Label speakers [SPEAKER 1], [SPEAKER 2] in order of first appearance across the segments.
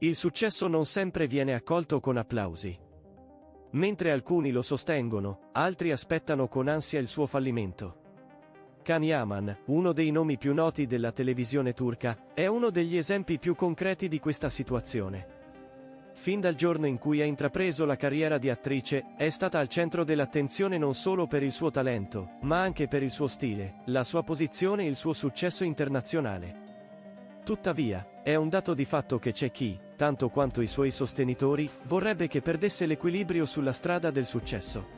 [SPEAKER 1] Il successo non sempre viene accolto con applausi. Mentre alcuni lo sostengono, altri aspettano con ansia il suo fallimento. Can Yaman, uno dei nomi più noti della televisione turca, è uno degli esempi più concreti di questa situazione. Fin dal giorno in cui ha intrapreso la carriera di attrice, è stata al centro dell'attenzione non solo per il suo talento, ma anche per il suo stile, la sua posizione e il suo successo internazionale. Tuttavia, è un dato di fatto che c'è chi, tanto quanto i suoi sostenitori, vorrebbe che perdesse l'equilibrio sulla strada del successo.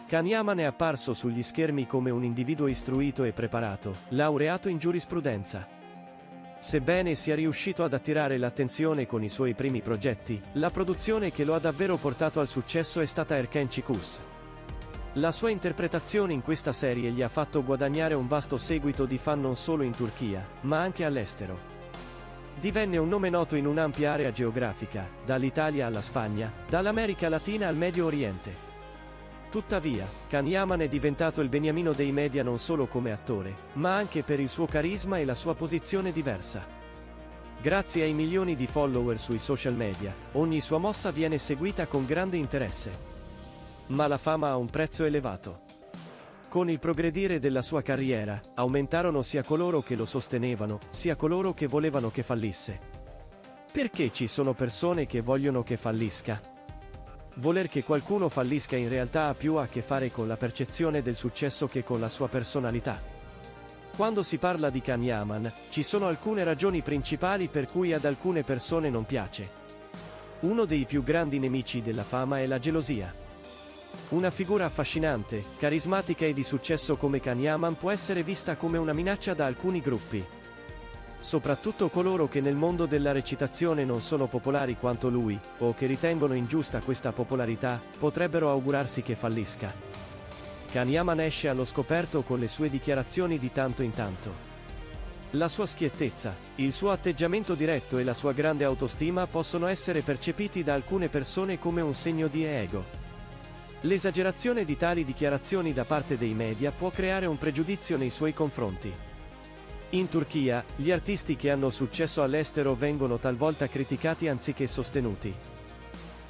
[SPEAKER 1] Can Yaman è apparso sugli schermi come un individuo istruito e preparato, laureato in giurisprudenza. Sebbene sia riuscito ad attirare l'attenzione con i suoi primi progetti, la produzione che lo ha davvero portato al successo è stata Erken Çikus. La sua interpretazione in questa serie gli ha fatto guadagnare un vasto seguito di fan non solo in Turchia, ma anche all'estero. Divenne un nome noto in un'ampia area geografica, dall'Italia alla Spagna, dall'America Latina al Medio Oriente. Tuttavia, Can Yaman è diventato il beniamino dei media non solo come attore, ma anche per il suo carisma e la sua posizione diversa. Grazie ai milioni di follower sui social media, ogni sua mossa viene seguita con grande interesse. Ma la fama ha un prezzo elevato. Con il progredire della sua carriera, aumentarono sia coloro che lo sostenevano, sia coloro che volevano che fallisse. Perché ci sono persone che vogliono che fallisca? Voler che qualcuno fallisca in realtà ha più a che fare con la percezione del successo che con la sua personalità. Quando si parla di Can Yaman, ci sono alcune ragioni principali per cui ad alcune persone non piace. Uno dei più grandi nemici della fama è la gelosia. Una figura affascinante, carismatica e di successo come Can Yaman può essere vista come una minaccia da alcuni gruppi. Soprattutto coloro che nel mondo della recitazione non sono popolari quanto lui, o che ritengono ingiusta questa popolarità, potrebbero augurarsi che fallisca. Can Yaman esce allo scoperto con le sue dichiarazioni di tanto in tanto. La sua schiettezza, il suo atteggiamento diretto e la sua grande autostima possono essere percepiti da alcune persone come un segno di ego. L'esagerazione di tali dichiarazioni da parte dei media può creare un pregiudizio nei suoi confronti. In Turchia, gli artisti che hanno successo all'estero vengono talvolta criticati anziché sostenuti.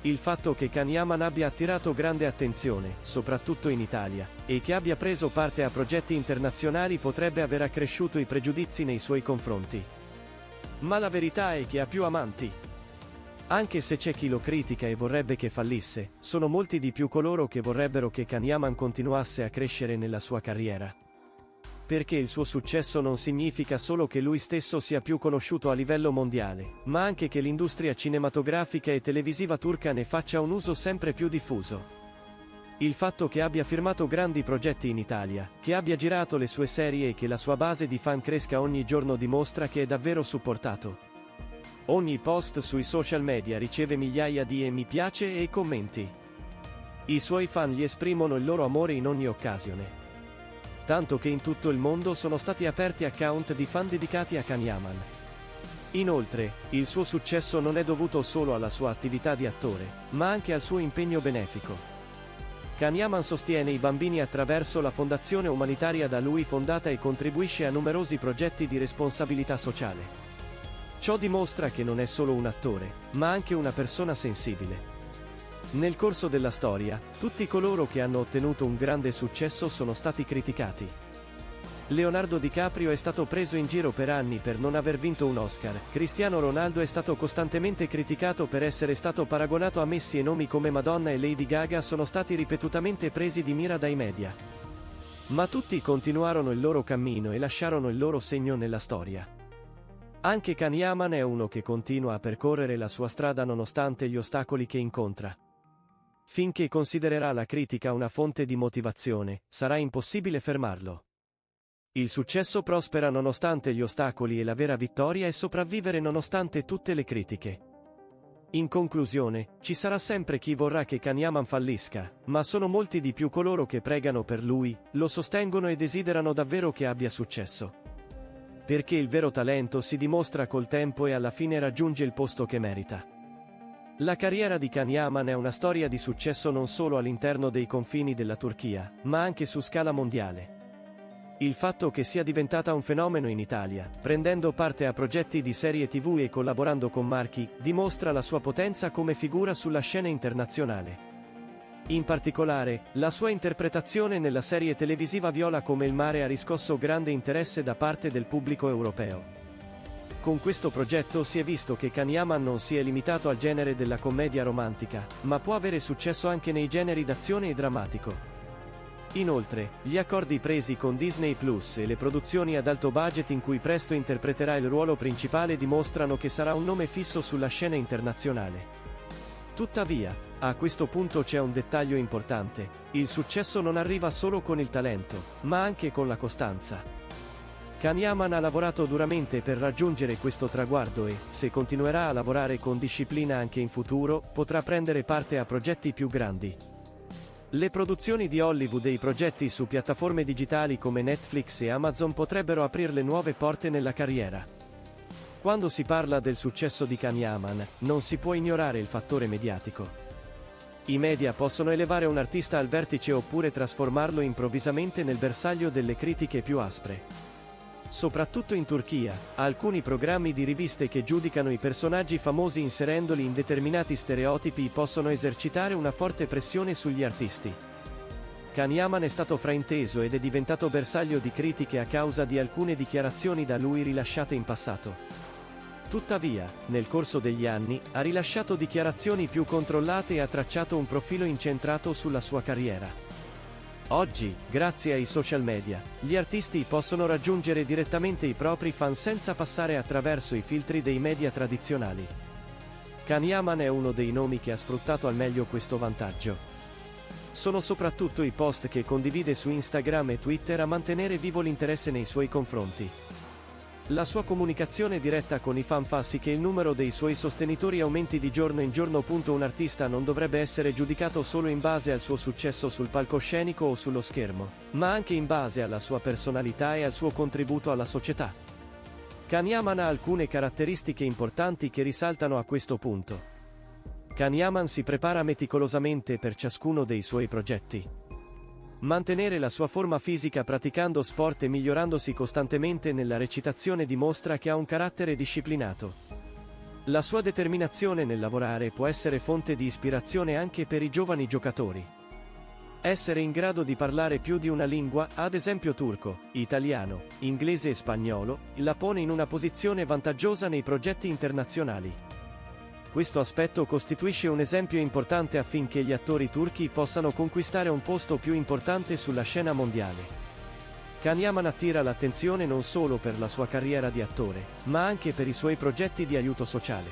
[SPEAKER 1] Il fatto che Can Yaman abbia attirato grande attenzione, soprattutto in Italia, e che abbia preso parte a progetti internazionali potrebbe aver accresciuto i pregiudizi nei suoi confronti. Ma la verità è che ha più amanti. Anche se c'è chi lo critica e vorrebbe che fallisse, sono molti di più coloro che vorrebbero che Can Yaman continuasse a crescere nella sua carriera. Perché il suo successo non significa solo che lui stesso sia più conosciuto a livello mondiale, ma anche che l'industria cinematografica e televisiva turca ne faccia un uso sempre più diffuso. Il fatto che abbia firmato grandi progetti in Italia, che abbia girato le sue serie e che la sua base di fan cresca ogni giorno dimostra che è davvero supportato. Ogni post sui social media riceve migliaia di mi piace e commenti. I suoi fan gli esprimono il loro amore in ogni occasione. Tanto che in tutto il mondo sono stati aperti account di fan dedicati a Can Yaman. Inoltre, il suo successo non è dovuto solo alla sua attività di attore, ma anche al suo impegno benefico. Can Yaman sostiene i bambini attraverso la fondazione umanitaria da lui fondata e contribuisce a numerosi progetti di responsabilità sociale. Ciò dimostra che non è solo un attore, ma anche una persona sensibile. Nel corso della storia, tutti coloro che hanno ottenuto un grande successo sono stati criticati. Leonardo DiCaprio è stato preso in giro per anni per non aver vinto un Oscar, Cristiano Ronaldo è stato costantemente criticato per essere stato paragonato a Messi e nomi come Madonna e Lady Gaga sono stati ripetutamente presi di mira dai media. Ma tutti continuarono il loro cammino e lasciarono il loro segno nella storia. Anche Can Yaman è uno che continua a percorrere la sua strada nonostante gli ostacoli che incontra. Finché considererà la critica una fonte di motivazione, sarà impossibile fermarlo. Il successo prospera nonostante gli ostacoli e la vera vittoria è sopravvivere nonostante tutte le critiche. In conclusione, ci sarà sempre chi vorrà che Can Yaman fallisca, ma sono molti di più coloro che pregano per lui, lo sostengono e desiderano davvero che abbia successo. Perché il vero talento si dimostra col tempo e alla fine raggiunge il posto che merita. La carriera di Can Yaman è una storia di successo non solo all'interno dei confini della Turchia, ma anche su scala mondiale. Il fatto che sia diventata un fenomeno in Italia, prendendo parte a progetti di serie TV e collaborando con marchi, dimostra la sua potenza come figura sulla scena internazionale. In particolare, la sua interpretazione nella serie televisiva Viola come il mare ha riscosso grande interesse da parte del pubblico europeo. Con questo progetto si è visto che Kanyaman non si è limitato al genere della commedia romantica, ma può avere successo anche nei generi d'azione e drammatico. Inoltre, gli accordi presi con Disney Plus e le produzioni ad alto budget in cui presto interpreterà il ruolo principale dimostrano che sarà un nome fisso sulla scena internazionale. Tuttavia, a questo punto c'è un dettaglio importante: il successo non arriva solo con il talento, ma anche con la costanza. Kanyaman ha lavorato duramente per raggiungere questo traguardo e, se continuerà a lavorare con disciplina anche in futuro, potrà prendere parte a progetti più grandi. Le produzioni di Hollywood e i progetti su piattaforme digitali come Netflix e Amazon potrebbero aprirle nuove porte nella carriera. Quando si parla del successo di Kanyaman, non si può ignorare il fattore mediatico. I media possono elevare un artista al vertice oppure trasformarlo improvvisamente nel bersaglio delle critiche più aspre. Soprattutto in Turchia, alcuni programmi di riviste che giudicano i personaggi famosi inserendoli in determinati stereotipi possono esercitare una forte pressione sugli artisti. Kanyaman è stato frainteso ed è diventato bersaglio di critiche a causa di alcune dichiarazioni da lui rilasciate in passato. Tuttavia, nel corso degli anni, ha rilasciato dichiarazioni più controllate e ha tracciato un profilo incentrato sulla sua carriera. Oggi, grazie ai social media, gli artisti possono raggiungere direttamente i propri fan senza passare attraverso i filtri dei media tradizionali. Kanyaman è uno dei nomi che ha sfruttato al meglio questo vantaggio. Sono soprattutto i post che condivide su Instagram e Twitter a mantenere vivo l'interesse nei suoi confronti. La sua comunicazione diretta con i fan fa sì che il numero dei suoi sostenitori aumenti di giorno in giorno. Un artista non dovrebbe essere giudicato solo in base al suo successo sul palcoscenico o sullo schermo, ma anche in base alla sua personalità e al suo contributo alla società. Kanyaman ha alcune caratteristiche importanti che risaltano a questo punto. Kanyaman si prepara meticolosamente per ciascuno dei suoi progetti. Mantenere la sua forma fisica praticando sport e migliorandosi costantemente nella recitazione dimostra che ha un carattere disciplinato. La sua determinazione nel lavorare può essere fonte di ispirazione anche per i giovani giocatori. Essere in grado di parlare più di una lingua, ad esempio turco, italiano, inglese e spagnolo, la pone in una posizione vantaggiosa nei progetti internazionali. Questo aspetto costituisce un esempio importante affinché gli attori turchi possano conquistare un posto più importante sulla scena mondiale. Kanyaman attira l'attenzione non solo per la sua carriera di attore, ma anche per i suoi progetti di aiuto sociale.